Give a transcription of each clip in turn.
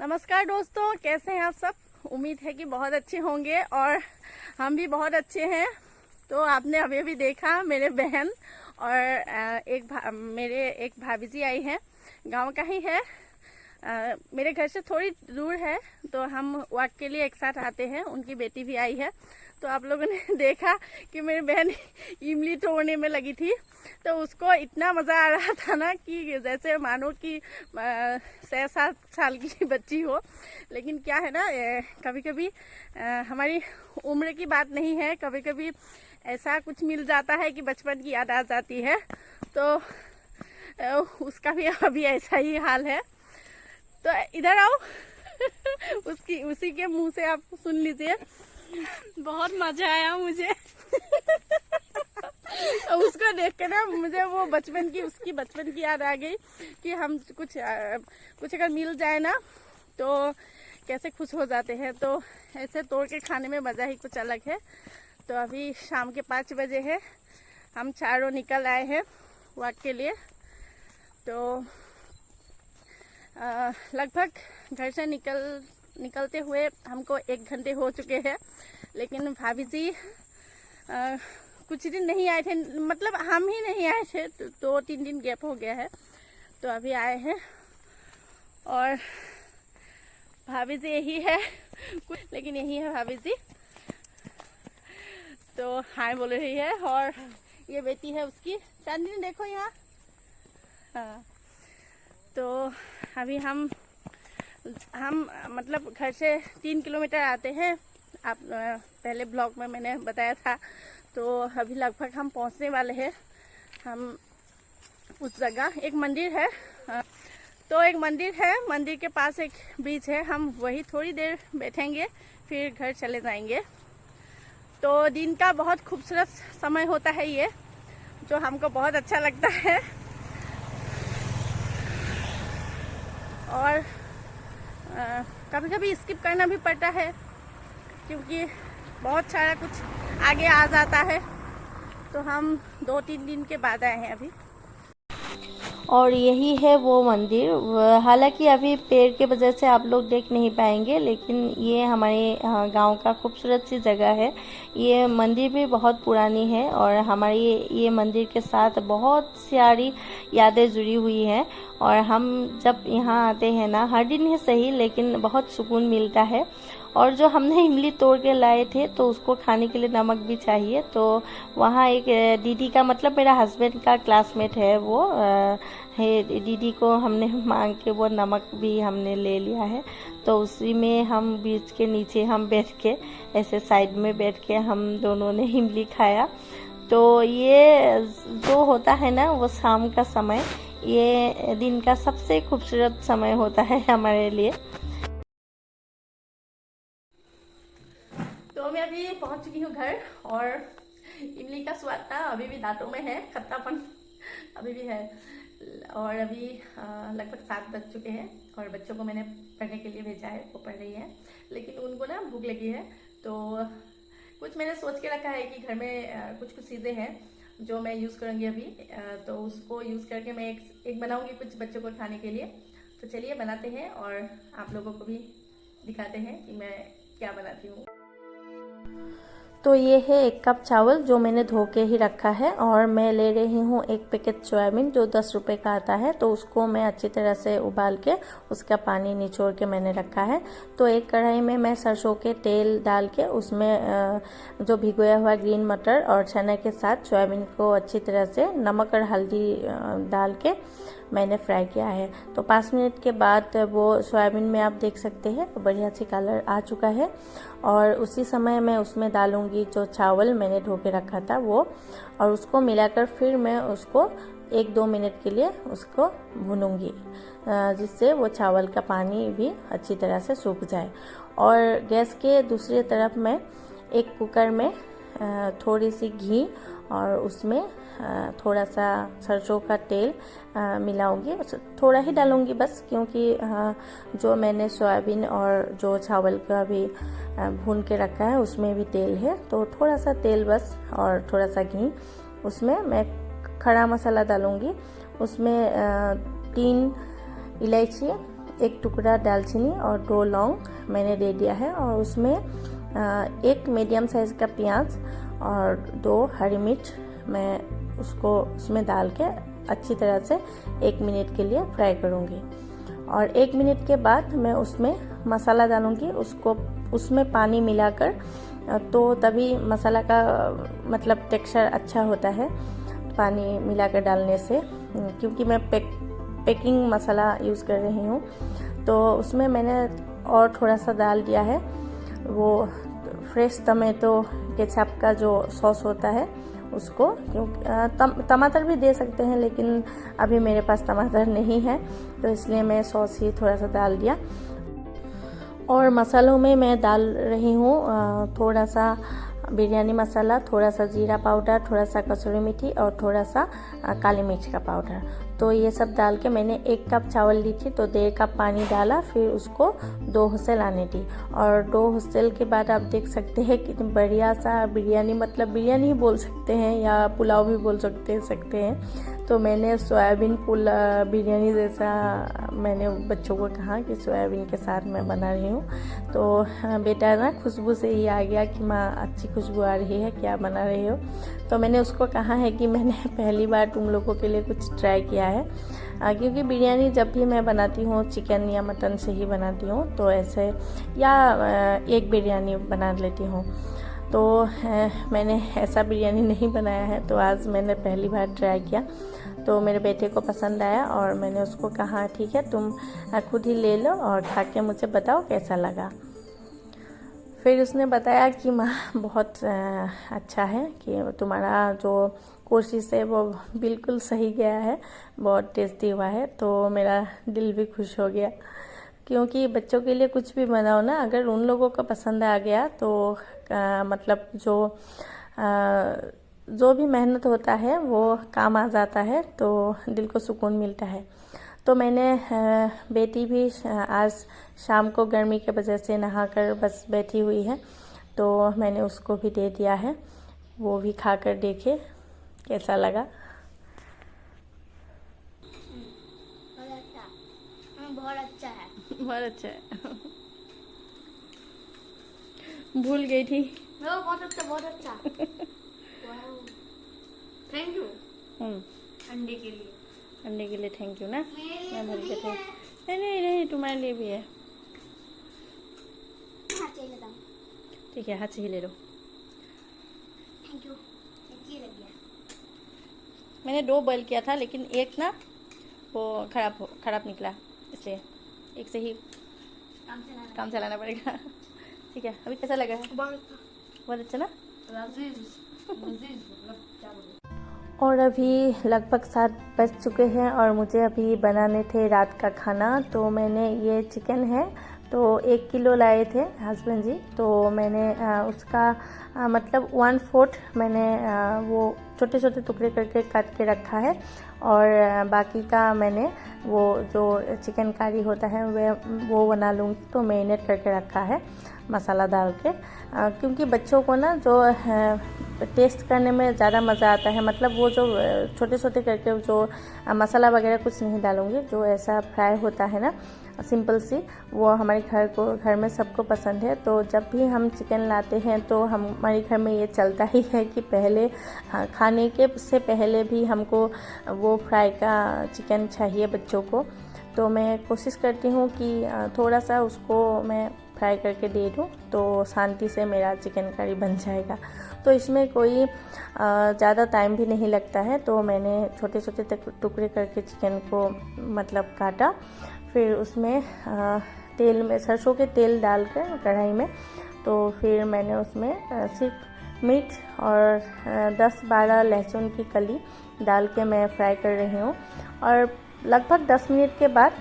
नमस्कार दोस्तों, कैसे हैं आप सब। उम्मीद है कि बहुत अच्छे होंगे और हम भी बहुत अच्छे हैं। तो आपने अभी अभी देखा मेरे बहन और मेरे एक भाभी जी आई हैं, गांव का ही है। मेरे घर से थोड़ी दूर है, तो हम वॉक के लिए एक साथ आते हैं। उनकी बेटी भी आई है। तो आप लोगों ने देखा कि मेरी बहन इमली तोड़ने में लगी थी, तो उसको इतना मज़ा आ रहा था ना कि जैसे मानो कि 6-7 साल की बच्ची हो। लेकिन क्या है ना, कभी कभी हमारी उम्र की बात नहीं है, कभी कभी ऐसा कुछ मिल जाता है कि बचपन की याद आ जाती है। तो उसका भी अभी ऐसा ही हाल है। तो इधर आओ उसी के मुंह से आप सुन लीजिए। बहुत मजा आया मुझे। उसको देख के ना मुझे वो उसकी बचपन की याद आ गई कि हम कुछ अगर मिल जाए ना तो कैसे खुश हो जाते हैं। तो ऐसे तोड़ के खाने में मज़ा ही कुछ अलग है। तो अभी शाम के 5 बजे है, हम चारों निकल आए हैं वॉक के लिए। तो लगभग घर से निकलते हुए हमको 1 घंटे हो चुके हैं। लेकिन भाभी जी कुछ दिन नहीं आए थे, मतलब हम ही नहीं आए थे, तो 2-3 दिन गैप हो गया है। तो अभी आए हैं और भाभी जी यही है लेकिन यही है भाभी जी। तो हाय बोल रही है और ये बेटी है उसकी। चांदनी देखो यहाँ। हाँ, तो अभी हम मतलब घर से 3 किलोमीटर आते हैं। आप पहले ब्लॉग में मैंने बताया था। तो अभी लगभग हम पहुंचने वाले हैं। हम उस जगह एक मंदिर है, तो एक मंदिर है, मंदिर के पास एक ब्रिज है। हम वही थोड़ी देर बैठेंगे, फिर घर चले जाएंगे। तो दिन का बहुत खूबसूरत समय होता है ये, जो हमको बहुत अच्छा लगता है। और कभी कभी स्किप करना भी पड़ता है, क्योंकि बहुत सारा कुछ आगे आ जाता है। तो हम 2-3 दिन के बाद आए हैं अभी। और यही है वो मंदिर। हालांकि अभी पेड़ के वजह से आप लोग देख नहीं पाएंगे, लेकिन ये हमारे गांव का खूबसूरत सी जगह है। ये मंदिर भी बहुत पुरानी है और हमारी ये मंदिर के साथ बहुत सारी यादें जुड़ी हुई हैं। और हम जब यहाँ आते हैं ना, हर दिन ही सही, लेकिन बहुत सुकून मिलता है। और जो हमने इमली तोड़ के लाए थे, तो उसको खाने के लिए नमक भी चाहिए। तो वहाँ एक दीदी का, मतलब मेरा हस्बैंड का क्लासमेट है वो, है दीदी को हमने मांग के वो नमक भी हमने ले लिया है। तो उसी में हम बीच के नीचे हम बैठ के, ऐसे साइड में बैठ के हम दोनों ने इमली खाया। तो ये जो होता है ना, वो शाम का समय, ये दिन का सबसे खूबसूरत समय होता है हमारे लिए। तो मैं अभी पहुंच चुकी हूँ घर, और इमली का स्वाद था अभी भी दांतों में है, खट्टापन अभी भी है। और अभी लगभग 7 बज चुके हैं और बच्चों को मैंने पढ़ने के लिए भेजा है, वो पढ़ रही है। लेकिन उनको ना भूख लगी है, तो कुछ मैंने सोच के रखा है कि घर में कुछ चीज़ें हैं जो मैं यूज़ करूँगी अभी। तो उसको यूज़ करके मैं एक बनाऊँगी कुछ बच्चों को खाने के लिए। तो चलिए बनाते हैं और आप लोगों को भी दिखाते हैं कि मैं क्या बनाती हूँ। तो ये है 1 कप चावल जो मैंने धो के ही रखा है, और मैं ले रही हूँ 1 पैकेट सोयाबीन जो 10 रुपए का आता है। तो उसको मैं अच्छी तरह से उबाल के उसका पानी निचोड़ के मैंने रखा है। तो एक कढ़ाई में मैं सरसों के तेल डाल के उसमें जो भिगोया हुआ ग्रीन मटर और चना के साथ सोयाबीन को अच्छी तरह से नमक और हल्दी डाल के मैंने फ्राई किया है। तो 5 मिनट के बाद वो सोयाबीन में आप देख सकते हैं बढ़िया सी कलर आ चुका है, और उसी समय मैं उसमें डालूंगी जो चावल मैंने धो के रखा था वो, और उसको मिलाकर फिर मैं उसको 1-2 मिनट के लिए उसको भूनूंगी, जिससे वो चावल का पानी भी अच्छी तरह से सूख जाए। और गैस के दूसरी तरफ मैं एक कुकर में थोड़ी सी घी और उसमें थोड़ा सा सरसों का तेल मिलाऊंगी। थोड़ा ही डालूंगी बस, क्योंकि जो मैंने सोयाबीन और जो चावल का भी भून के रखा है उसमें भी तेल है। तो थोड़ा सा तेल बस और थोड़ा सा घी, उसमें मैं खड़ा मसाला डालूंगी। उसमें 3 इलायची, 1 टुकड़ा दालचीनी और 2 लौंग मैंने दे दिया है, और उसमें 1 मीडियम साइज का प्याज और 2 हरी मिर्च मैं उसको उसमें डाल के अच्छी तरह से 1 मिनट के लिए फ्राई करूँगी। और 1 मिनट के बाद मैं उसमें मसाला डालूँगी, उसको उसमें पानी मिलाकर, तो तभी मसाला का मतलब टेक्सचर अच्छा होता है पानी मिलाकर डालने से। क्योंकि मैं पैकिंग मसाला यूज़ कर रही हूँ, तो उसमें मैंने और थोड़ा सा डाल दिया है वो फ्रेश टमेटो केचप का जो सॉस होता है उसको, क्योंकि टमाटर भी दे सकते हैं, लेकिन अभी मेरे पास टमाटर नहीं है तो इसलिए मैं सॉस ही थोड़ा सा डाल दिया। और मसालों में मैं डाल रही हूँ थोड़ा सा बिरयानी मसाला, थोड़ा सा जीरा पाउडर, थोड़ा सा कसूरी मेथी और थोड़ा सा काली मिर्च का पाउडर। तो ये सब डाल के मैंने 1 कप चावल ली थी तो 1.5 कप पानी डाला, फिर उसको 2 हुस्सेल आने दी। और 2 हुस्सेल के बाद आप देख सकते हैं कितनी बढ़िया सा बिरयानी, मतलब बिरयानी ही बोल सकते हैं या पुलाव भी बोल सकते हैं। तो मैंने सोयाबीन बिरयानी जैसा मैंने बच्चों को कहा कि सोयाबीन के साथ मैं बना रही हूँ। तो बेटा ना खुशबू से ही आ गया कि माँ अच्छी खुशबू आ रही है, क्या बना रही हो। तो मैंने उसको कहा है कि मैंने पहली बार तुम लोगों के लिए कुछ ट्राई किया है, क्योंकि बिरयानी जब भी मैं बनाती हूँ चिकन या मटन से ही बनाती हूँ, तो ऐसे या एक बिरयानी बना लेती हूँ। तो मैंने ऐसा बिरयानी नहीं बनाया है, तो आज मैंने पहली बार ट्राई किया। तो मेरे बेटे को पसंद आया और मैंने उसको कहा ठीक है तुम खुद ही ले लो और खा के मुझे बताओ कैसा लगा। फिर उसने बताया कि माँ बहुत अच्छा है, कि तुम्हारा जो कोशिश है वो बिल्कुल सही गया है, बहुत टेस्टी हुआ है। तो मेरा दिल भी खुश हो गया, क्योंकि बच्चों के लिए कुछ भी बनाओ ना, अगर उन लोगों को पसंद आ गया तो मतलब जो भी मेहनत होता है वो काम आ जाता है, तो दिल को सुकून मिलता है। तो मैंने बेटी भी आज शाम को गर्मी के वजह से नहाकर बस बैठी हुई है, तो मैंने उसको भी दे दिया है, वो भी खाकर देखे कैसा लगा। बहुत अच्छा है, बहुत अच्छा है। भूल गई थी। बहुत अच्छा, बहुत अच्छा। थैंक यू अंडे के लिए। अंडे के लिए थैंक यू ना, मैं भूल गई थी। नहीं तुम्हारे लिए भी है। ठीक है, हाथ से ही ले लो। Thank you. अच्छी लग गया। मैंने 2 बॉईल किया था, लेकिन एक ना वो खराब निकला, इसलिए एक से ही काम चलाना पड़ेगा। ठीक है, अभी कैसा लगा? बहुत अच्छा ना। और अभी लगभग 7 बज चुके हैं और मुझे अभी बनाने थे रात का खाना। तो मैंने ये चिकन है तो 1 किलो लाए थे हस्बैंड जी, तो मैंने उसका मतलब 1/4 मैंने वो छोटे छोटे टुकड़े करके काट के रखा है, और बाकी का मैंने वो जो चिकन कारी होता है वो बना लूँगी, तो मैरिनेट करके रखा है। मसाला डाल के, क्योंकि बच्चों को ना जो टेस्ट करने में ज़्यादा मज़ा आता है। मतलब वो जो छोटे छोटे करके जो मसाला वगैरह कुछ नहीं डालूँगी, जो ऐसा फ्राई होता है ना सिंपल सी, वो हमारे घर में सबको पसंद है। तो जब भी हम चिकन लाते हैं तो हमारे घर में ये चलता ही है कि पहले खाने के से पहले भी हमको वो फ्राई का चिकन चाहिए बच्चों को। तो मैं कोशिश करती हूँ कि थोड़ा सा उसको मैं फ्राई करके दे दूँ तो शांति से मेरा चिकन करी बन जाएगा। तो इसमें कोई ज़्यादा टाइम भी नहीं लगता है। तो मैंने छोटे छोटे टुकड़े करके चिकन को मतलब काटा, फिर उसमें तेल में सरसों के तेल डालकर कढ़ाई में, तो फिर मैंने उसमें सिर्फ मिर्च और 10-12 लहसुन की कली डाल के मैं फ्राई कर रही हूँ। और लगभग 10 मिनट के बाद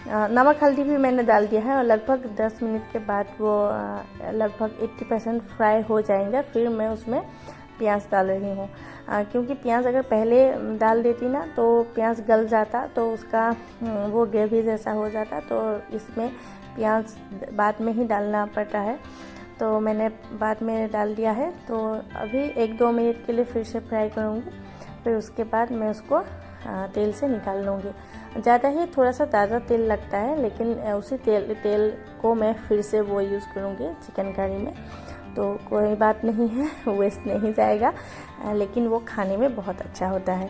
नमक हल्दी भी मैंने डाल दिया है, और लगभग 10 मिनट के बाद वो लगभग 80% फ्राई हो जाएंगे। फिर मैं उसमें प्याज डाल रही हूँ, क्योंकि प्याज अगर पहले डाल देती ना तो प्याज गल जाता, तो उसका वो ग्रेवी जैसा हो जाता। तो इसमें प्याज बाद में ही डालना पड़ता है, तो मैंने बाद में डाल दिया है। तो अभी 1-2 मिनट के लिए फिर से फ्राई करूँगी, फिर उसके बाद मैं उसको तेल से निकाल लूँगी। ज़्यादा ही थोड़ा सा ज़्यादा तेल लगता है, लेकिन उसी तेल को मैं फिर से वो यूज़ करूँगी चिकन करी में। तो कोई बात नहीं है, वेस्ट नहीं जाएगा, लेकिन वो खाने में बहुत अच्छा होता है।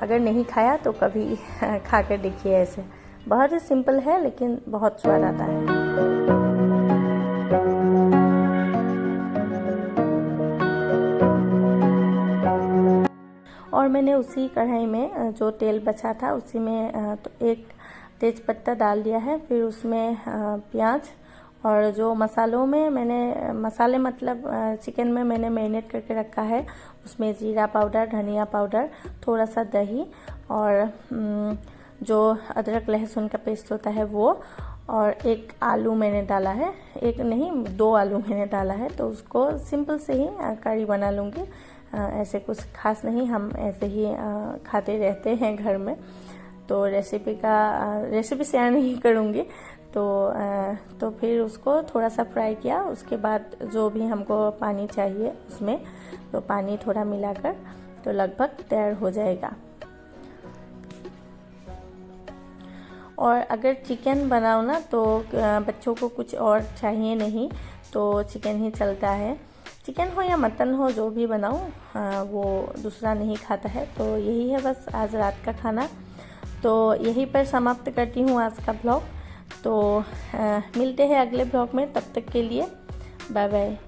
अगर नहीं खाया तो कभी खा कर देखिए ऐसे। बहुत ही सिंपल है लेकिन बहुत स्वाद आता है। और मैंने उसी कढ़ाई में जो तेल बचा था उसी में तो एक तेज पत्ता डाल दिया है। फिर उसमें प्याज, और जो मसालों में मैंने मसाले मतलब चिकन में मैंने मैरिनेट करके रखा है, उसमें जीरा पाउडर, धनिया पाउडर, थोड़ा सा दही, और जो अदरक लहसुन का पेस्ट होता है वो, और एक आलू मैंने डाला है, एक नहीं 2 आलू मैंने डाला है। तो उसको सिंपल से ही करी बना लूँगी, ऐसे कुछ खास नहीं, हम ऐसे ही खाते रहते हैं घर में। तो रेसिपी शेयर नहीं करूँगी। तो फिर उसको थोड़ा सा फ्राई किया, उसके बाद जो भी हमको पानी चाहिए उसमें तो पानी थोड़ा मिलाकर तो लगभग तैयार हो जाएगा। और अगर चिकन बनाओ ना तो बच्चों को कुछ और चाहिए नहीं, तो चिकन ही चलता है। चिकन हो या मटन हो, जो भी बनाओ वो दूसरा नहीं खाता है। तो यही है बस आज रात का खाना। तो यहीं पर समाप्त करती हूँ आज का ब्लॉग। तो मिलते हैं अगले ब्लॉग में, तब तक के लिए बाय बाय।